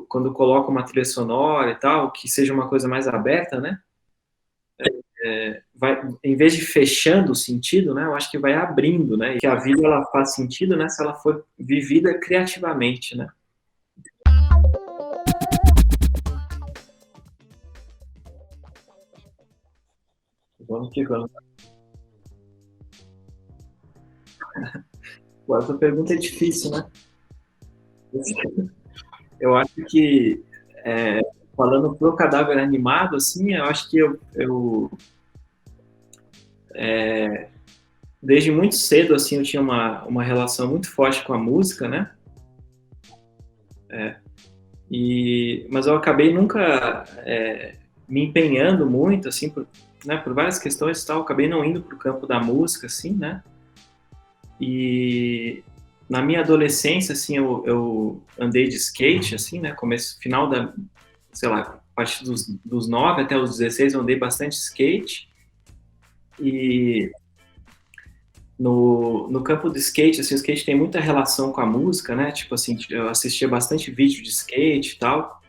quando coloca uma trilha sonora e tal, que seja uma coisa mais aberta, né? Vai, em vez de fechando o sentido, né? Eu acho que vai abrindo, né? E que a vida ela faz sentido, né? Se ela for vivida criativamente, né? Vamos que vamos. Pô, essa pergunta é difícil, né? Eu acho que, falando pro cadáver animado, assim, eu acho que desde muito cedo, assim, eu tinha uma relação muito forte com a música, né? Mas eu acabei nunca me empenhando muito, assim, por várias questões e tal, eu acabei não indo pro campo da música, assim, né? E na minha adolescência, assim, eu andei de skate, assim, né? Final sei lá, a partir dos 9 até os 16 eu andei bastante skate. E no campo do skate, assim, o skate tem muita relação com a música, né? Tipo assim, eu assistia bastante vídeo de skate e tal,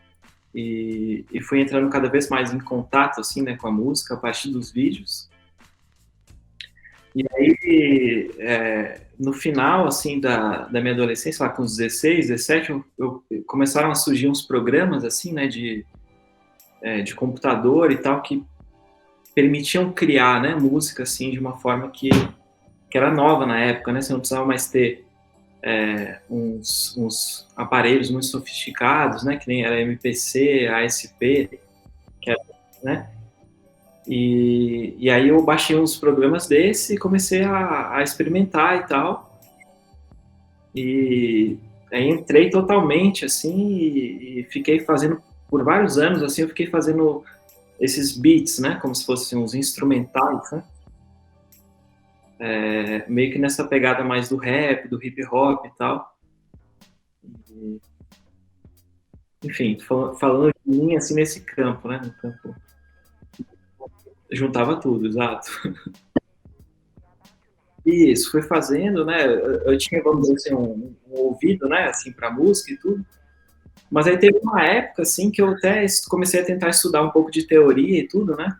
e fui entrando cada vez mais em contato, assim, né, com a música a partir dos vídeos. E aí, no final, assim, da minha adolescência, lá com os 16, 17, começaram a surgir uns programas, assim, né, de computador e tal, que permitiam criar, né, música, assim, de uma forma que era nova na época, né? Você não precisava mais ter uns aparelhos muito sofisticados, né? Que nem era MPC, ASP, que era, né? E aí eu baixei uns programas desse e comecei a experimentar e tal. E aí entrei totalmente, assim, e fiquei fazendo, por vários anos, assim, eu fiquei fazendo esses beats, né? Como se fossem uns instrumentais, né? Meio que nessa pegada mais do rap, do hip hop e tal. E, enfim, falando de mim, assim, nesse campo, né? No campo. Juntava tudo, exato. Isso, fui fazendo, né? Eu tinha, vamos dizer assim, um ouvido, né? Assim, para música e tudo. Mas aí teve uma época, assim, que eu até comecei a tentar estudar um pouco de teoria e tudo, né?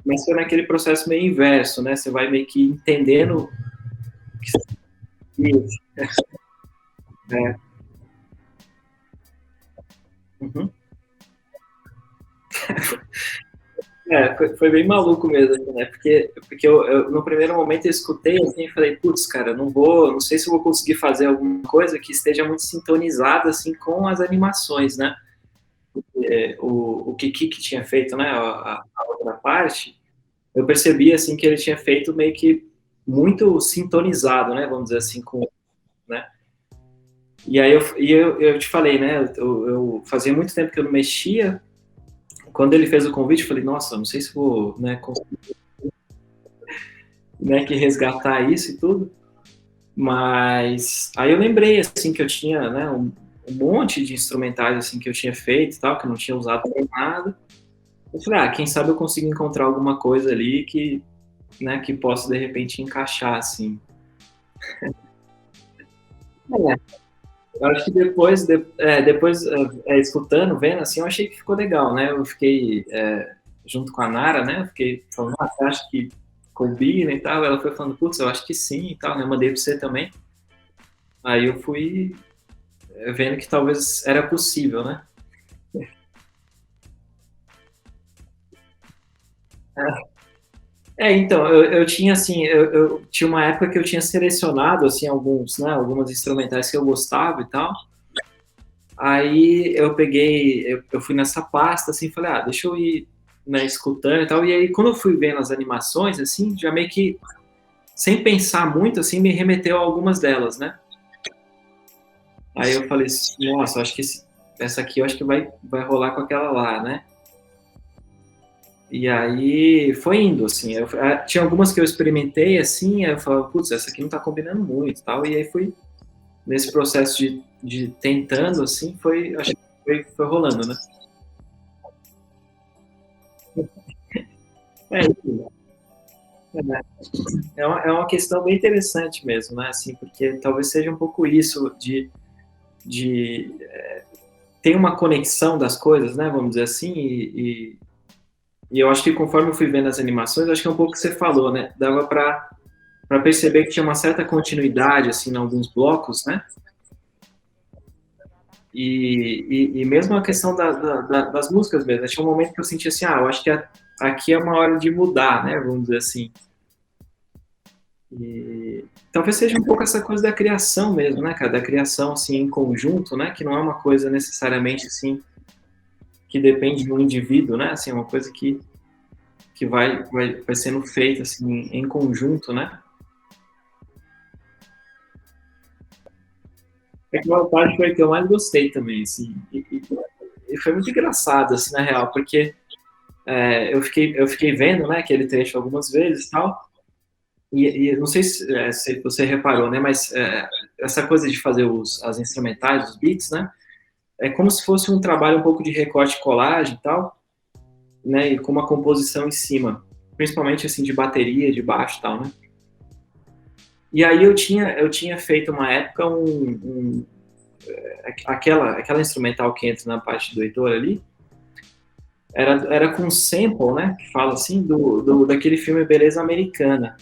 Mas foi naquele processo meio inverso, né? Você vai meio que entendendo. Isso, é. Uhum. Foi bem maluco mesmo, assim, né? Porque no primeiro momento eu escutei assim e falei, putz, cara, não sei se eu vou conseguir fazer alguma coisa que esteja muito sintonizada assim com as animações, né? O Kiki que tinha feito, né, a outra parte, eu percebi assim que ele tinha feito meio que muito sintonizado, né, vamos dizer assim, com, né? E aí eu te falei, né, eu fazia muito tempo que eu não mexia. Quando ele fez o convite, eu falei, nossa, não sei se vou, né, conseguir, né, que resgatar isso e tudo. Mas aí eu lembrei assim que eu tinha, né, um monte de instrumentais assim que eu tinha feito, e tal, que eu não tinha usado para nada. Eu falei, quem sabe eu consigo encontrar alguma coisa ali que, né, que possa de repente encaixar assim. É, eu acho que depois escutando, vendo assim, eu achei que ficou legal, né? Eu fiquei junto com a Nara, né? Eu fiquei falando, você acha que combina e tal? Ela foi falando, putz, eu acho que sim e tal, né? Eu mandei para você também. Aí eu fui vendo que talvez era possível, né? Então, eu tinha assim, eu tinha uma época que eu tinha selecionado assim alguns, né, algumas instrumentais que eu gostava e tal. Aí eu peguei, eu fui nessa pasta assim, falei, deixa eu ir, né, escutando e tal. E aí quando eu fui vendo as animações assim, já meio que sem pensar muito assim, me remeteu a algumas delas, né? Aí eu falei, nossa, acho que essa aqui eu acho que vai rolar com aquela lá, né? E aí foi indo, assim. Tinha algumas que eu experimentei, assim, aí eu falava, putz, essa aqui não tá combinando muito tal. E aí fui nesse processo de tentando, assim, acho que foi rolando, né? Enfim, é uma questão bem interessante mesmo, né? Assim, porque talvez seja um pouco isso de tem uma conexão das coisas, né, vamos dizer assim, e eu acho que conforme eu fui vendo as animações, acho que é um pouco o que você falou, né, dava para perceber que tinha uma certa continuidade, assim, em alguns blocos, né, e mesmo a questão das músicas mesmo, né? Tinha um momento que eu senti assim, eu acho que aqui é uma hora de mudar, né, vamos dizer assim. E talvez seja um pouco essa coisa da criação mesmo, né, cara, da criação, assim, em conjunto, né, que não é uma coisa necessariamente, assim, que depende de um indivíduo, né, assim, é uma coisa que vai sendo feita, assim, em conjunto, né. Aquela parte foi a que eu mais gostei também, assim, e foi muito engraçado, assim, na real, porque eu fiquei vendo, né, aquele trecho algumas vezes e tal, e não sei se você reparou, né, mas essa coisa de fazer as instrumentais, os beats, né, é como se fosse um trabalho um pouco de recorte e colagem e tal, né, e com uma composição em cima, principalmente assim de bateria, de baixo e tal, né. E aí eu tinha feito uma época aquela instrumental que entra na parte do Heitor ali, era com sample, né, que fala assim, daquele filme Beleza Americana.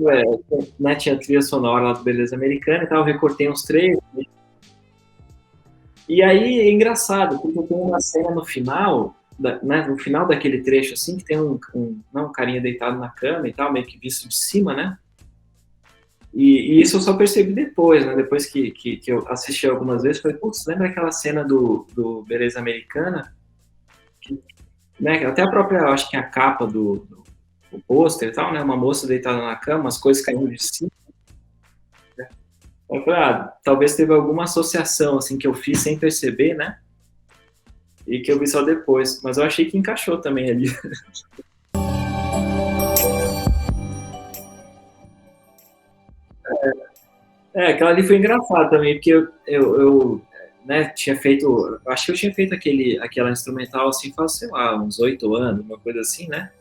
É, né, tinha a trilha sonora lá do Beleza Americana e tal, eu recortei uns trechos. E aí é engraçado, porque tem uma cena no final, né, no final daquele trecho, assim, que tem um carinha deitado na cama e tal, meio que visto de cima, né? E isso eu só percebi depois, né? Depois que eu assisti algumas vezes, falei, putz, lembra aquela cena do Beleza Americana? Que, né, até a própria, acho que a capa do pôster e tal, né? Uma moça deitada na cama, as coisas caindo de cima. Eu falei, talvez teve alguma associação, assim, que eu fiz sem perceber, né? E que eu vi só depois. Mas eu achei que encaixou também ali. Aquela ali foi engraçada também, porque eu né, tinha feito. Acho que eu tinha feito aquela instrumental assim, faz, sei lá, uns 8 anos, uma coisa assim, né?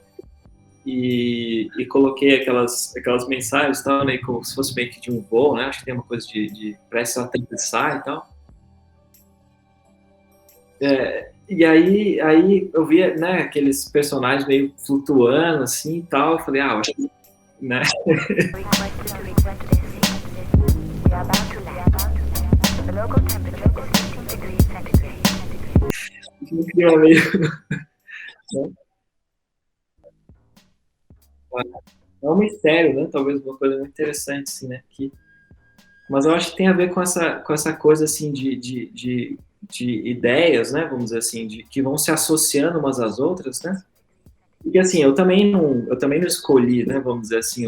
E coloquei aquelas mensagens, tal, né, como se fosse meio que de um voo, né? Acho que tem uma coisa de pressa aterrissar e tal. E aí eu via, né, aqueles personagens meio flutuando assim e tal. Eu falei, acho que, né? Um clima meio, né? É um mistério, né? Talvez uma coisa muito interessante, assim, né? Mas eu acho que tem a ver com essa coisa, assim, de ideias, né? Vamos dizer assim, que vão se associando umas às outras, né? Porque, assim, eu também não escolhi, né? Vamos dizer assim,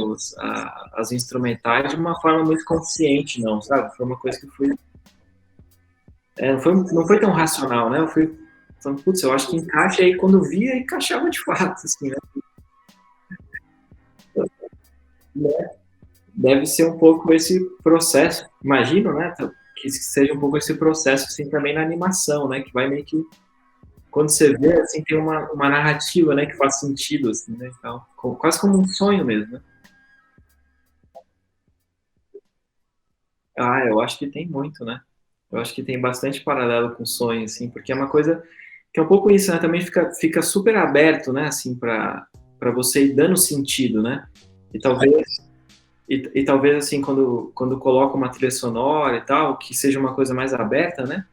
as instrumentais de uma forma muito consciente, não, sabe? Foi uma coisa que não foi tão racional, né? Eu fui falando, putz, eu acho que encaixa, aí quando via, encaixava de fato, assim, né? Deve ser um pouco esse processo, imagino, né? Que seja um pouco esse processo, assim, também na animação, né? Que vai meio que, quando você vê, assim, tem uma narrativa, né? Que faz sentido, assim, né? Então, quase como um sonho mesmo, né? Eu acho que tem muito, né? Eu acho que tem bastante paralelo com sonho, assim, porque é uma coisa que é um pouco isso, né? Também fica super aberto, né? Assim, para você ir dando sentido, né? E talvez assim, quando coloca uma trilha sonora e tal, que seja uma coisa mais aberta, né?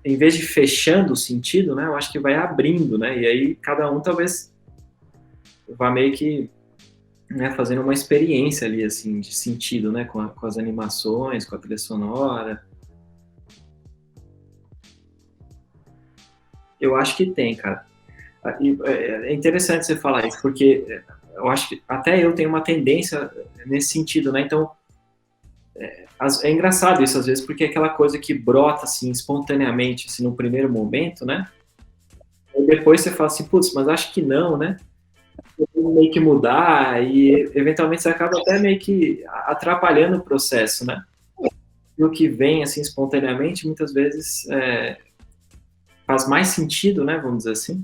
Em vez de fechando o sentido, né? Eu acho que vai abrindo, né? E aí cada um talvez vá meio que, né, fazendo uma experiência ali, assim, de sentido, né? Com as animações, com a trilha sonora. Eu acho que tem, cara. E é interessante você falar isso, porque eu acho que até eu tenho uma tendência nesse sentido, né? Então, é engraçado isso às vezes, porque é aquela coisa que brota assim espontaneamente, assim, no primeiro momento, né? E depois você fala assim, putz, mas acho que não, né? Meio que mudar e eventualmente você acaba até meio que atrapalhando o processo, né? E o que vem assim espontaneamente muitas vezes faz mais sentido, né? Vamos dizer assim.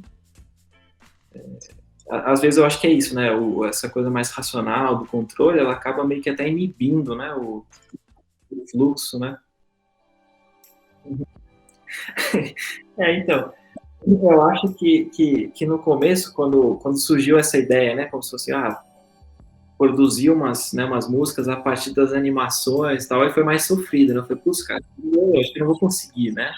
às vezes eu acho que é isso, né? Essa coisa mais racional do controle, ela acaba meio que até inibindo, né? O fluxo, né? Então, eu acho que no começo, quando surgiu essa ideia, né? Como se fosse, produzir umas músicas a partir das animações e tal, aí foi mais sofrido, né? Eu falei, putz, cara, eu acho que eu não vou conseguir, né?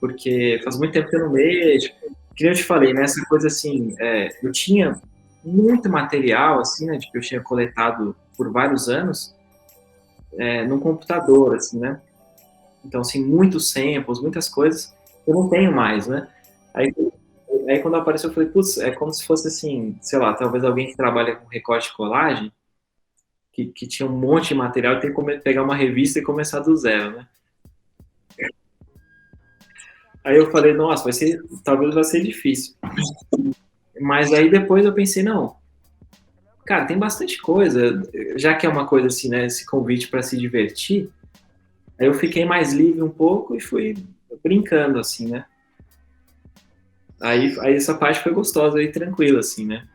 Porque faz muito tempo que eu não mexo. Que nem eu te falei, né? Essa coisa assim, eu tinha muito material, assim, né? De que eu tinha coletado por vários anos, num computador, assim, né? Então, assim, muitos samples, muitas coisas, eu não tenho mais, né? Aí, aí quando apareceu, eu falei, putz, é como se fosse assim, sei lá, talvez alguém que trabalha com recorte e colagem, que tinha um monte de material, tem que pegar uma revista e começar do zero, né? Aí eu falei, nossa, talvez vai ser difícil. Mas aí depois eu pensei, não, cara, tem bastante coisa, já que é uma coisa assim, né, esse convite para se divertir, aí eu fiquei mais livre um pouco e fui brincando, assim, né? Aí essa parte foi gostosa e tranquila, assim, né?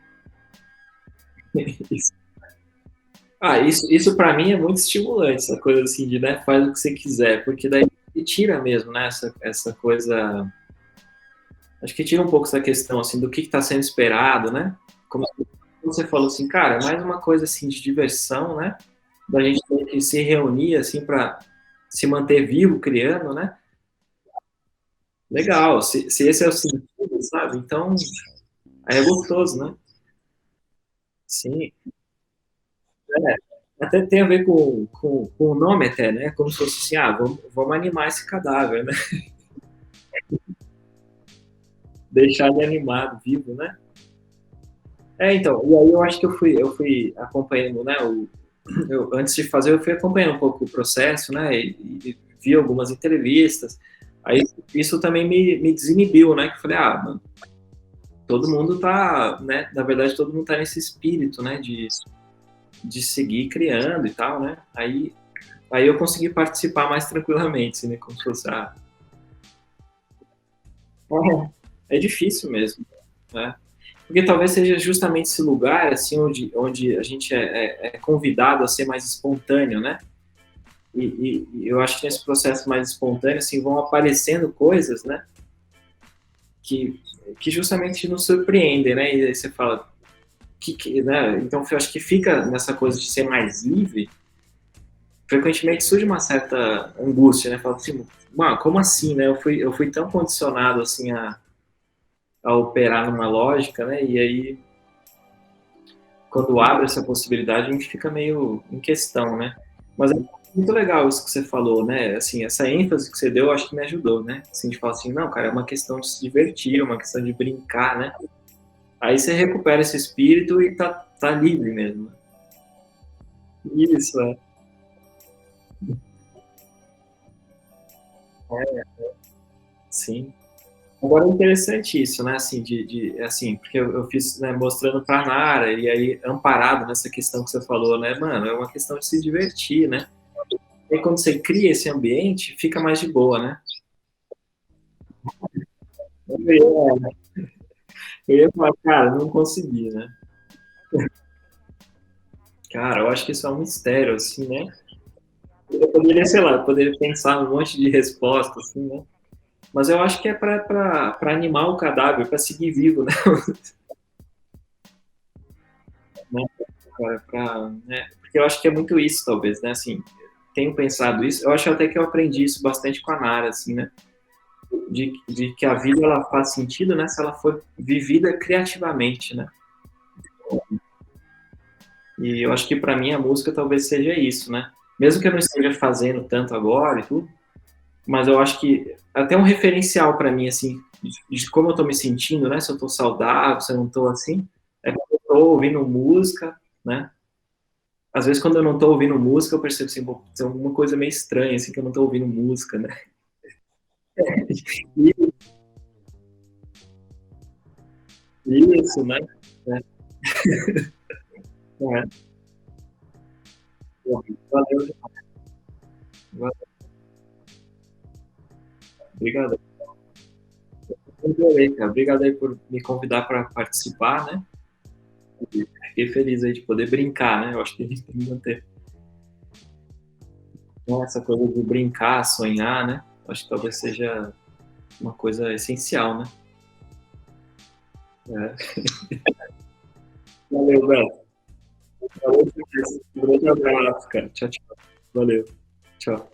Isso para mim é muito estimulante, essa coisa assim de, né, faz o que você quiser, porque daí tira mesmo, né, essa coisa, acho que tira um pouco essa questão, assim, do que está sendo esperado, né? Como você falou assim, cara, é mais uma coisa assim de diversão, né? Da gente ter que se reunir assim para se manter vivo criando, né? Legal. Se esse é o sentido, sabe? Então, aí é gostoso, né? Sim. É. Até tem a ver com o nome até, né? Como se fosse assim, vamos animar esse cadáver, né? Deixar ele animado, vivo, né? Então, e aí eu acho que eu fui acompanhando, né? Antes de fazer, eu fui acompanhando um pouco o processo, né? E vi algumas entrevistas. Aí isso também me desinibiu, né? Que eu falei, mano, todo mundo tá, né? Na verdade, todo mundo tá nesse espírito, né? De seguir criando e tal, né? Aí eu consegui participar mais tranquilamente, assim, né? Como se fosse, é difícil mesmo, né? Porque talvez seja justamente esse lugar, assim, onde a gente é convidado a ser mais espontâneo, né? E eu acho que nesse processo mais espontâneo, assim, vão aparecendo coisas, né? Que, que justamente nos surpreendem, né? E aí você fala, né? Então eu acho que fica nessa coisa de ser mais livre, frequentemente surge uma certa angústia, né? Fala assim, mano, como assim, né? Eu fui tão condicionado, assim, a operar numa lógica, né? E aí, quando abre essa possibilidade, a gente fica meio em questão, né? Mas é muito legal isso que você falou, né? Assim, essa ênfase que você deu, acho que me ajudou, né? Assim, de falar assim, não, cara, é uma questão de se divertir, é uma questão de brincar, né? Aí você recupera esse espírito e tá livre mesmo. Isso, sim. Agora é interessante isso, né? Assim, assim, porque eu fiz, né, mostrando pra Nara, e aí amparado nessa questão que você falou, né, mano? É uma questão de se divertir, né? E quando você cria esse ambiente, fica mais de boa, né? Eu ia falar, cara, não consegui, né? Cara, eu acho que isso é um mistério, assim, né? Eu poderia, sei lá, eu poderia pensar um monte de respostas, assim, né? Mas eu acho que é para animar o cadáver, para seguir vivo, né? Né? Porque eu acho que é muito isso, talvez, né? Assim, tenho pensado isso. Eu acho até que eu aprendi isso bastante com a Nara, assim, né? De que a vida ela faz sentido, né? Se ela for vivida criativamente, né? E eu acho que para mim a música talvez seja isso, né? Mesmo que eu não esteja fazendo tanto agora e tudo, mas eu acho que até um referencial para mim, assim, de como eu tô me sentindo, né? Se eu tô saudável, se eu não tô assim, é quando eu tô ouvindo música, né? Às vezes, quando eu não tô ouvindo música, eu percebo assim, pô, tem alguma coisa meio estranha, assim, que eu não tô ouvindo música, né? Isso, né? É, é. Pô, valeu, valeu, obrigado. Adorei, cara. Obrigado aí por me convidar para participar, né? Fiquei feliz aí de poder brincar, né? Eu acho que a gente tem que manter essa coisa de brincar, sonhar, né? Acho que talvez seja uma coisa essencial, né? É. Valeu, Beto. Valeu demais. Um grande abraço, cara. Tchau, tchau. Valeu. Tchau.